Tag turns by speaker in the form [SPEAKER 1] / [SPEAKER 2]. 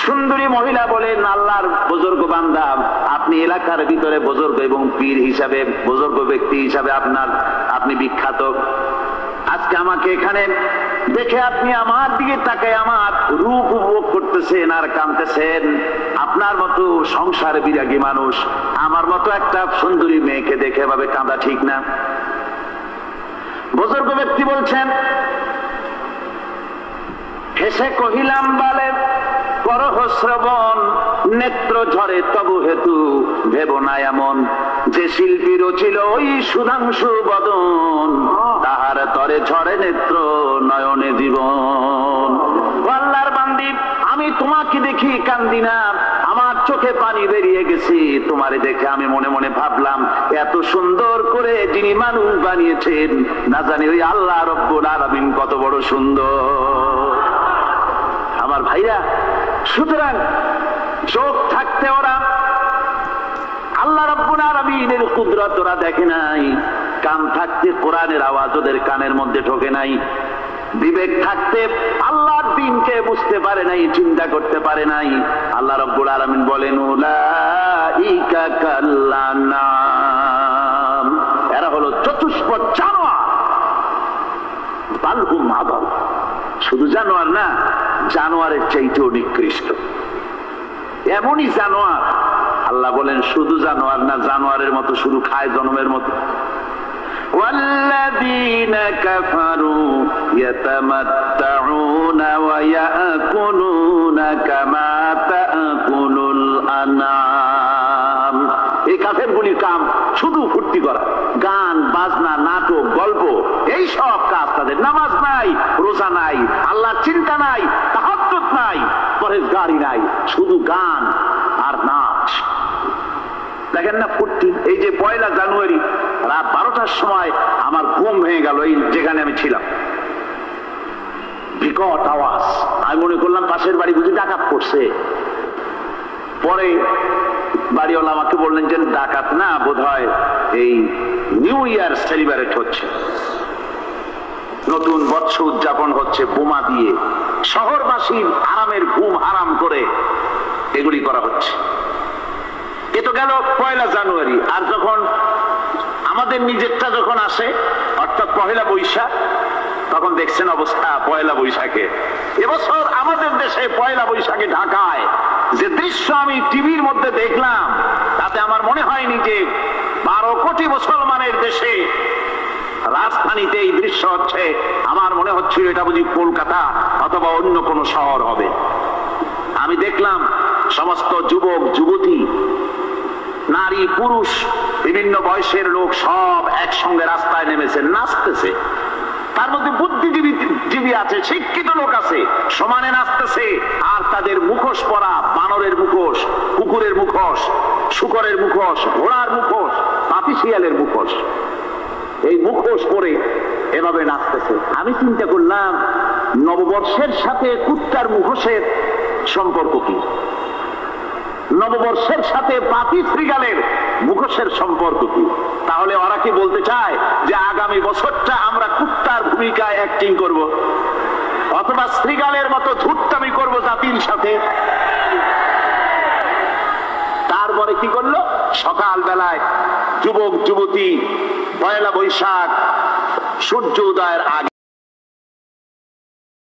[SPEAKER 1] সুন্দরী মহিলা বলেন, আল্লাহর বুজুর্গ বান্দা, আপনি এলাকার ভিতরে বুজুর্গ এবং পীর হিসাবে, বুজুর্গ ব্যক্তি হিসাবে আপনি বিখ্যাত। আজকে আমাকে এখানে দেখে আপনি আমার দিকে তাকায় আমার রূপ উপভোগ করতেছেন আর কাঁদতেছেন। আপনার মতো সংসার বিরাগী মানুষ আমার মতো একটা সুন্দরী মেয়েকে দেখে এভাবে কাঁদা ঠিক না। বুজুর্গ ব্যক্তি বলছেন, হেসে কহিলাম, বলে করহ শ্রবণ, নেত্র ঝরে তবু হেতু ভেব না এমন, যে শিল্পী রচিল ওই সুধাংশু বদন, তাহার তরে ঝরে নেত্র নয়নে জীবন। আল্লাহর বান্দি, আমি তোমাকে দেখি কান্দি না, আমার চোখে পানি বেরিয়ে গেছি। তোমারে দেখে আমি মনে মনে ভাবলাম, এত সুন্দর করে যিনি মানুষ বানিয়েছেন, না জানি ওই আল্লাহ রব্বুল আলামিন কত বড় সুন্দর। আমার ভাইরা, সুতরাং চোখ থাকতে ওরা আল্লাহ রাব্বুল আলামিনের কুদরত ওরা দেখে নাই, কান থাকতে কোরআনের আওয়াজ ওদের কানের মধ্যে ঢোকে নাই, বিবেক থাকতে আল্লাহর দ্বীনকে বুঝতে পারে নাই, চিন্তা করতে পারে নাই। আল্লাহ রাব্বুল আলামিন বলেন, উলাইকা কাল্লানাম, এরা হলো চতুষ্পদ জানোয়ার, বাল হুম আদাল। শুধু জানোয়ার না, জানোয়ারের চাইতেও নিকৃষ্ট। এমনই জানোয়ার, আল্লাহ বলেন শুধু জানোয়ার না, জানোয়ারের মতো শুধু খায় জনমের মতো। ওয়াল্লাযীনা কাফারু ইয়াতামাত্তাউনা ওয়া ইয়াকুলুনা কামা তাকুলুল আনআম। এই কাফেরগুলির কাম শুধু ফুর্তি করা, গান বাজনা, নাটক, গল্প, এই সব কাজ তাদের। নামাজ নাই, রোজা নাই, আল্লাহর চিন্তা নাই, তাহাজ্জুদ নাই, পরহেজগারি নাই, শুধু গান আর নাচ। দেখেন না ফুর্তি। এই যে 1 জানুয়ারি রাত 12টার সময় আমার ঘুম ভেঙে গেল, এই যেখানে আমি ছিলাম, বিকট আওয়াজ। আমি মনে করলাম পাশের বাড়ি বুঝি ডাকাত পড়ছে। পরে বাড়িওয়ালা আমাকে বললেন যে ডাকাত না, বোধহয় এই নিউ ইয়ার সেলিব্রেট হচ্ছে, নতুন বৎসর উদযাপন হচ্ছে, বোমা দিয়ে শহরবাসীর আরামের ঘুম হারাম করে এগুলি করা হচ্ছে। এ তো গেল 1 জানুয়ারি। আর যখন আমাদের নিজেরটা যখন আসে, অর্থাৎ 1 বৈশাখ, তখন দেখছেন অবস্থা 1 বৈশাখে। এবছর আমাদের দেশে 1 বৈশাখে ঢাকায় যে দৃশ্য আমি টিভির মধ্যে দেখলাম, তাতে আমার মনে হয়নি যে 12 কোটি মুসলমানের দেশে রাজধানীতে এই দৃশ্য হচ্ছে। আমার মনে হচ্ছিল এটা বুঝি কলকাতা অথবা অন্য কোনো শহর হবে। আমি দেখলাম সমস্ত যুবক যুবতী, নারী পুরুষ, বিভিন্ন বয়সের লোক সব একসঙ্গে রাস্তায় নেমেছে, নাচতেছে। তার মধ্যে বুদ্ধিজীবী আছে, শিক্ষিত লোক আছে, সমানে নাচতেছে। আর তাদের মুখোশ পরা, বানরের মুখোশ, কুকুরের মুখোশ, শূকরের মুখোশ, ঘোড়ার মুখোশ, পাপী শিয়ালের মুখোশ, এই মুখোশ পরে এভাবে নাচতেছে। আমি চিন্তা করলাম, নববর্ষের সাথে কুত্তার মুখোশের সম্পর্ক কি? নববর্ষের সাথে পাপী শৃগালের মুখোশের সম্পর্ক কি? তাহলে ওরা কি বলতে চায় যে আগামী বছরটা আমরা কুত্তার ভূমিকায় অ্যাক্টিং করব, অথবা শৃগালের মতো ধূর্তামি করব জাতির সাথে? তারপরে কি করলো? সকাল বেলায় যুবক যুবতী 1 বৈশাখ সূর্য উদয়ের আগে